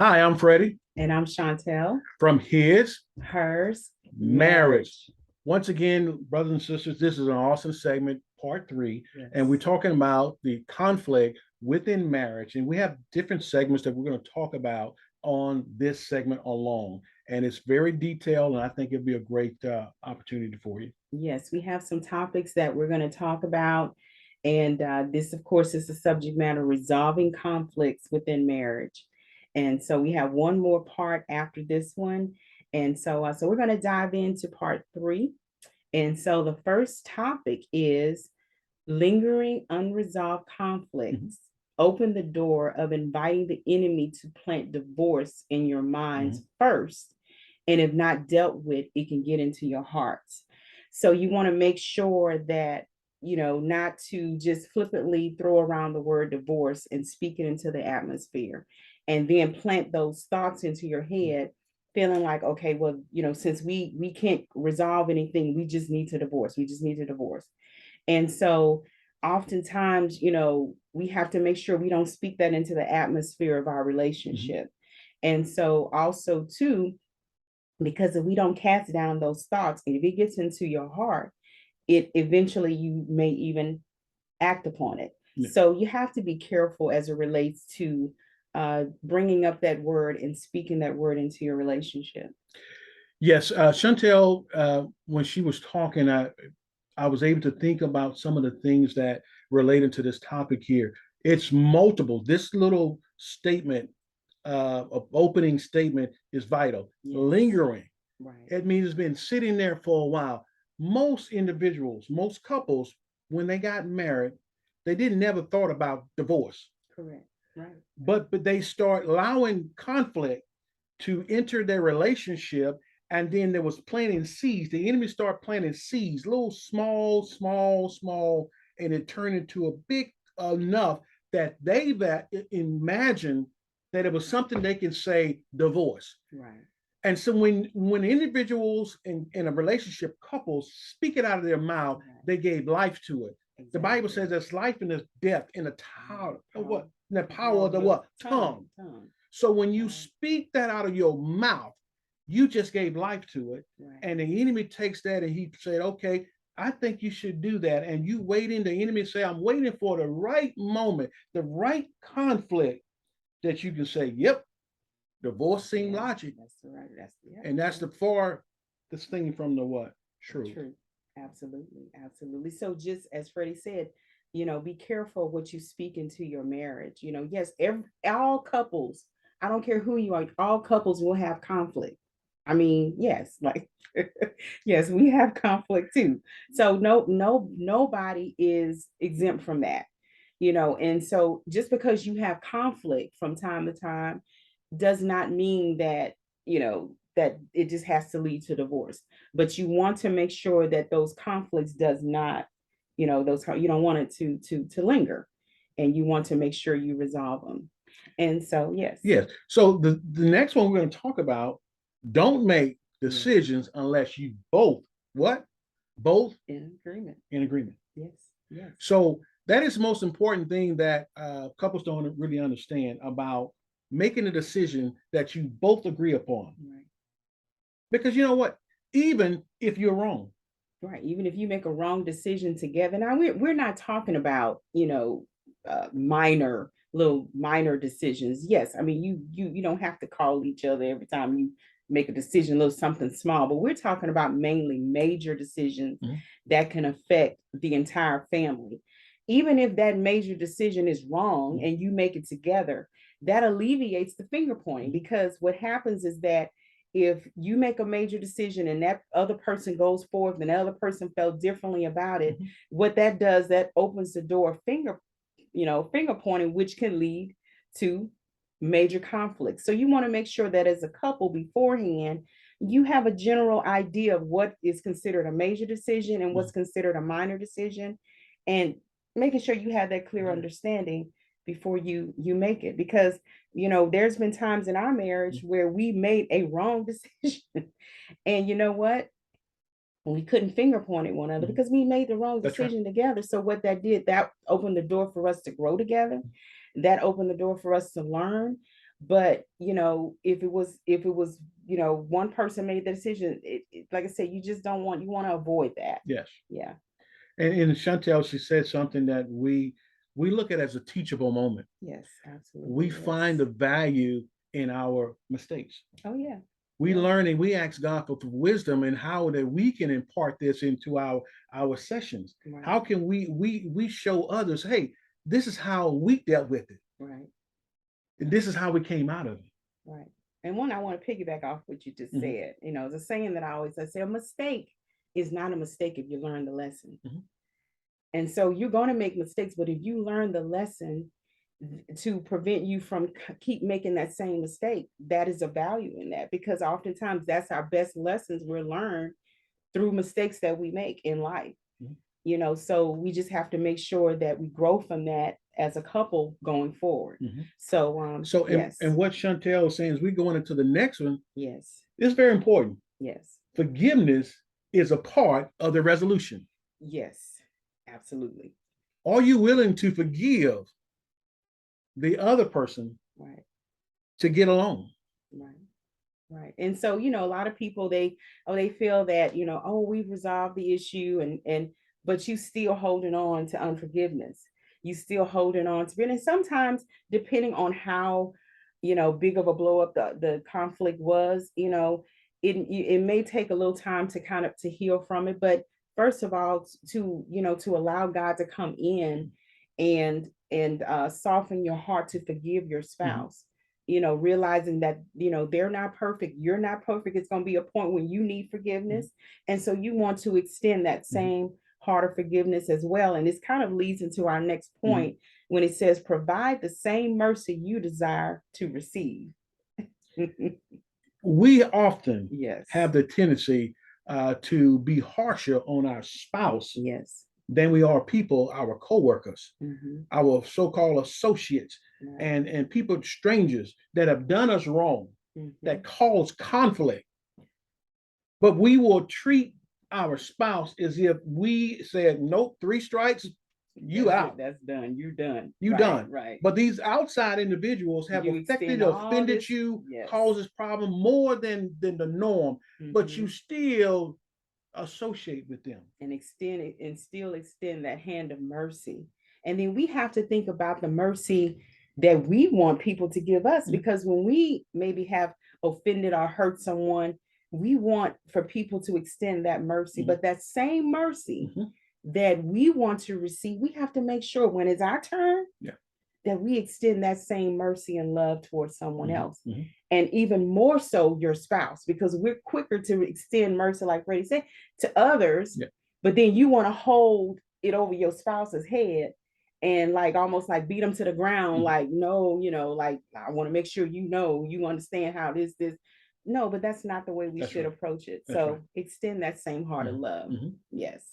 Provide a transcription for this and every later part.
Hi, I'm Freddie And I'm Chantel, from His hers, Marriage. marriage. Once again, brothers and sisters, this is an awesome segment, part three, and we're Yes. talking about the conflict within marriage. And we have different segments that we're going to talk about on this segment alone. And it's very detailed, and I think it'll be a great opportunity for you. Yes, we have some topics that we're going to talk about. And this, of course, is the subject matter resolving conflicts within marriage. And so we have one more part after this one. And so we're going to dive into part three. And so the first topic is lingering unresolved conflicts open the door of inviting the enemy to plant divorce in your minds first. And if not dealt with, it can get into your hearts. So you want to make sure that, not to just flippantly throw around the word divorce and speak it into the atmosphere and then plant those thoughts into your head feeling like, okay, well, since we can't resolve anything, we just need to divorce, we just need to divorce. And so oftentimes, we have to make sure we don't speak that into the atmosphere of our relationship. And so also too, because if we don't cast down those thoughts, and if it gets into your heart, it eventually you may even act upon it. Yeah. So you have to be careful as it relates to bringing up that word and speaking that word into your relationship. Yes, Chantel, when she was talking, I was able to think about some of the things that related to this topic here. It's multiple. This little statement, opening statement, is vital. Yes. Lingering. Right. It means it's been sitting there for a while. Most individuals, most couples, when they got married, they didn't never thought about divorce. Correct. Right. But they start allowing conflict to enter their relationship, and then there was planting seeds. The enemy started planting seeds, little small, and it turned into a big enough that they that imagined that it was something they can say divorce. Right. And so when individuals in a relationship, couples speak it out of their mouth, right, they gave life to it. Exactly. The Bible says there's life and there's death in the power of what? In the power of the what? Tongue. So when you speak that out of your mouth, you just gave life to it. Right. And the enemy takes that and he said, okay, I think you should do that. And you wait in, the enemy say, I'm waiting for the right moment, the right conflict that you can say, yep, divorce seemed logic. That's right. And that's the farthest thing from the what? Truth. True. Absolutely. Absolutely. So just as Freddie said, be careful what you speak into your marriage. Yes, all couples, I don't care who you are, all couples will have conflict. I mean, yes, like yes, we have conflict too. So nobody is exempt from that. And so just because you have conflict from time to time does not mean that, that it just has to lead to divorce. But you want to make sure that those conflicts does not, those you don't want it to linger, and you want to make sure you resolve them. And so yes. So the next one we're going to talk about, don't make decisions unless you both in agreement. Yes. So that is the most important thing that couples don't really understand about making a decision that you both agree upon. Right. Because you know what? Even if you're wrong. Right. Even if you make a wrong decision together. Now we're not talking about, little minor decisions. Yes, I mean you don't have to call each other every time you make a decision, a little something small, but we're talking about mainly major decisions that can affect the entire family. Even if that major decision is wrong and you make it together, that alleviates the finger pointing, because what happens is that if you make a major decision and that other person goes forth and the other person felt differently about it, what that does, that opens the door of finger pointing, which can lead to major conflicts. So you want to make sure that as a couple beforehand, you have a general idea of what is considered a major decision and what's considered a minor decision, and making sure you have that clear understanding before you make it. Because there's been times in our marriage where we made a wrong decision and you know what, we couldn't finger point at one another because we made the wrong decision together. So what that did, that opened the door for us to grow together. That opened the door for us to learn. But if it was, one person made the decision, like I said, you just don't want, you want to avoid that. Yes. Yeah. And Chantel, she said something that we look at as a teachable moment. Yes, absolutely. We yes. find the value in our mistakes. Oh yeah. We Yeah. learn and we ask God for wisdom and how that we can impart this into our sessions. Right. How can we show others, hey, this is how we dealt with it. Right. And this is how we came out of it. Right. And one, I want to piggyback off what you just said. The saying that I say, a mistake is not a mistake if you learn the lesson. And so you're going to make mistakes, but if you learn the lesson to prevent you from keep making that same mistake, that is a value in that, because oftentimes that's our best lessons we're learned through mistakes that we make in life. So we just have to make sure that we grow from that as a couple going forward. So yes. And what Chantel is saying is, we're going into the next one. Yes. It's very important. Yes. Forgiveness is a part of the resolution. Yes, absolutely. Are you willing to forgive the other person, right, to get along? Right. Right. And so, a lot of people, they feel that, we've resolved the issue, but you still holding on to unforgiveness. You still holding on to it. And sometimes, depending on how, big of a blow up the conflict was, it may take a little time to kind of to heal from it. But first of all, to allow God to come in and soften your heart to forgive your spouse. Realizing that, they're not perfect. You're not perfect. It's going to be a point when you need forgiveness. And so you want to extend that same heart of forgiveness as well. And this kind of leads into our next point when it says, provide the same mercy you desire to receive. We often Yes. have the tendency to be harsher on our spouse Yes. than we are people, our coworkers, our so-called associates, and people, strangers that have done us wrong, that cause conflict. But we will treat our spouse as if we said, nope, 3 strikes, you out. That's done. You done. You done. Right. But these outside individuals have offended you, causes problem more than the norm, but you still associate with them and still extend that hand of mercy. And then we have to think about the mercy that we want people to give us, because when we maybe have offended or hurt someone, we want for people to extend that mercy. But that same mercy that we want to receive, we have to make sure when it's our turn, that we extend that same mercy and love towards someone else. And even more so your spouse, because we're quicker to extend mercy, like Freddie said, to others. But then you want to hold it over your spouse's head and like almost like beat them to the ground. Like, no, like, I want to make sure you understand how this. No, but that's not the way we should approach it. So extend that same heart of love. Yes.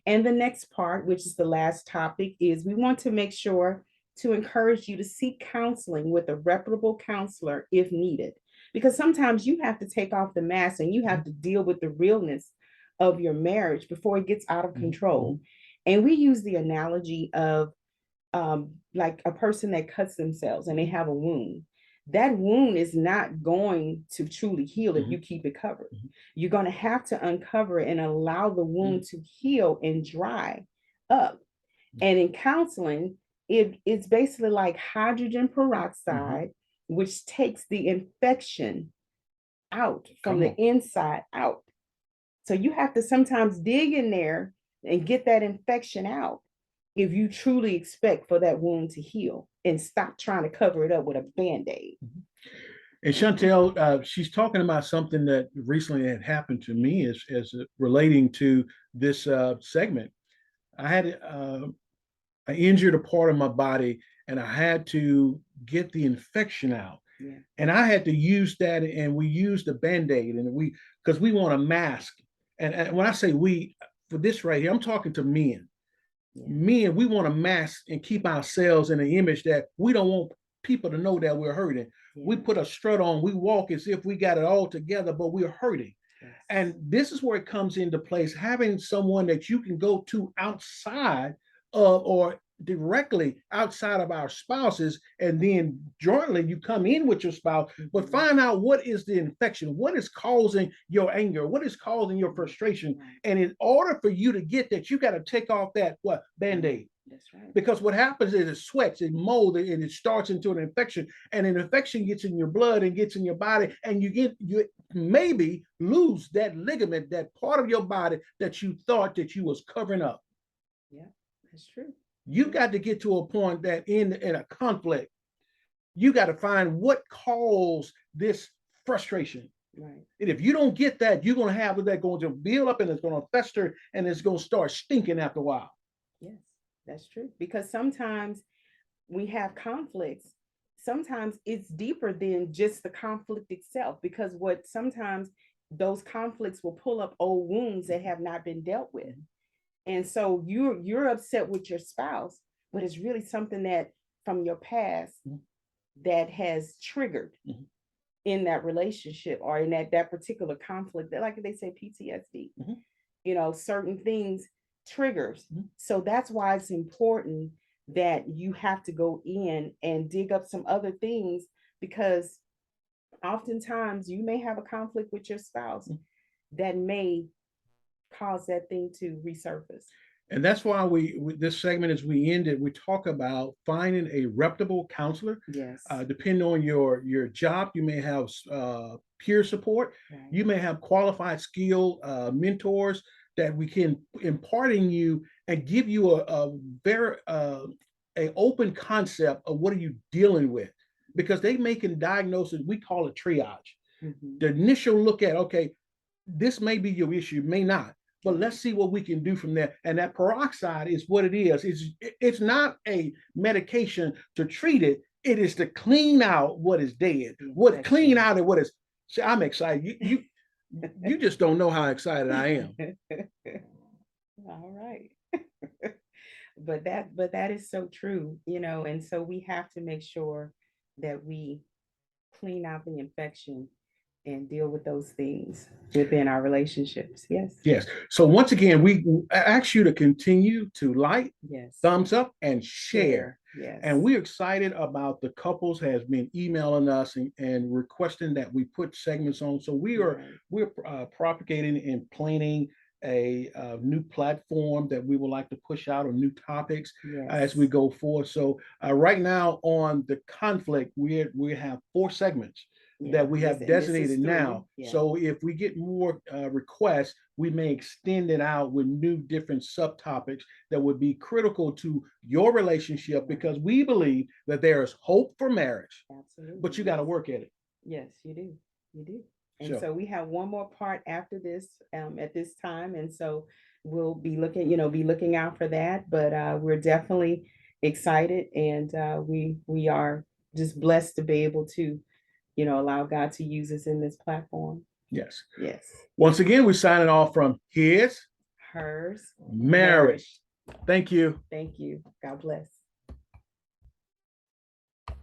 And the next part, which is the last topic, is we want to make sure to encourage you to seek counseling with a reputable counselor if needed. Because sometimes you have to take off the mask and you have to deal with the realness of your marriage before it gets out of control. And we use the analogy of like a person that cuts themselves and they have a wound. That wound is not going to truly heal if you keep it covered. You're going to have to uncover it and allow the wound to heal and dry up. And in counseling, it's basically like hydrogen peroxide, which takes the infection out from the inside out. So you have to sometimes dig in there and get that infection out if you truly expect for that wound to heal, and stop trying to cover it up with a Band-Aid. And Chantel, she's talking about something that recently had happened to me as relating to this segment. I injured a part of my body and I had to get the infection out. And I had to use that, and we used a Band-Aid, and because we want a mask. And when I say we, for this right here, I'm talking to men. Men, we want to mask and keep ourselves in an image that we don't want people to know that we're hurting. We put a strut on, we walk as if we got it all together, but we're hurting. And this is where it comes into place, having someone that you can go to outside of, or directly outside of our spouses, and then jointly you come in with your spouse, but Mhm. find out what is the infection, what is causing your anger, what is causing your frustration. Right. And in order for you to get that, you got to take off that what band-aid. That's right. Because what happens is it sweats, it molds, and it starts into an infection, and an infection gets in your blood and gets in your body, and you maybe lose that ligament, that part of your body that you thought that you was covering up. Yeah, that's true. You got to get to a point that in a conflict, you got to find what caused this frustration. Right. And if you don't get that, you're going to have that going to build up, and it's going to fester, and it's going to start stinking after a while. Yes, that's true. Because sometimes we have conflicts. Sometimes it's deeper than just the conflict itself, because what sometimes those conflicts will pull up old wounds that have not been dealt with. And so you're upset with your spouse, but it's really something that from your past Mhm. that has triggered Mhm. in that relationship or in that particular conflict. That, like they say, PTSD. Mhm. You know, certain things triggers. Mhm. So that's why it's important that you have to go in and dig up some other things, because oftentimes you may have a conflict with your spouse Mhm. that may cause that thing to resurface. And that's why this segment, as we end it, we talk about finding a reputable counselor. Yes. Depending on your job, you may have peer support. Right. You may have qualified, skilled mentors that we can impart in you and give you a very a open concept of what are you dealing with, because they make a diagnosis. We call it triage. Mhm. The initial look at, okay, this may be your issue, may not, but let's see what we can do from there. And that peroxide is what it is. It's not a medication to treat it. It is to clean out what is dead, what clean out of what is. See, I'm excited. You just don't know how excited I am. All right. But that is so true, you know, and so we have to make sure that we clean out the infection and deal with those things within our relationships. Yes. Yes. So once again, we ask you to continue to like, Yes. thumbs up, and share. Yes. And we're excited about the couples has been emailing us and requesting that we put segments on. So we're propagating and planning a new platform that we would like to push out, or new topics as we go forward. So right now on the conflict, we have 4 segments that we have designated now. Yeah. So if we get more requests, we may extend it out with new different subtopics that would be critical to your relationship, because we believe that there is hope for marriage. Absolutely. But you got to work at it. Yes, you do. You do. And Sure. so we have one more part after this at this time. And so we'll be looking out for that. But we're definitely excited, and we are just blessed to be able to, allow God to use us in this platform. Yes. Yes. Once again, we're signing off from His Hers Marriage. Thank you. Thank you. God bless.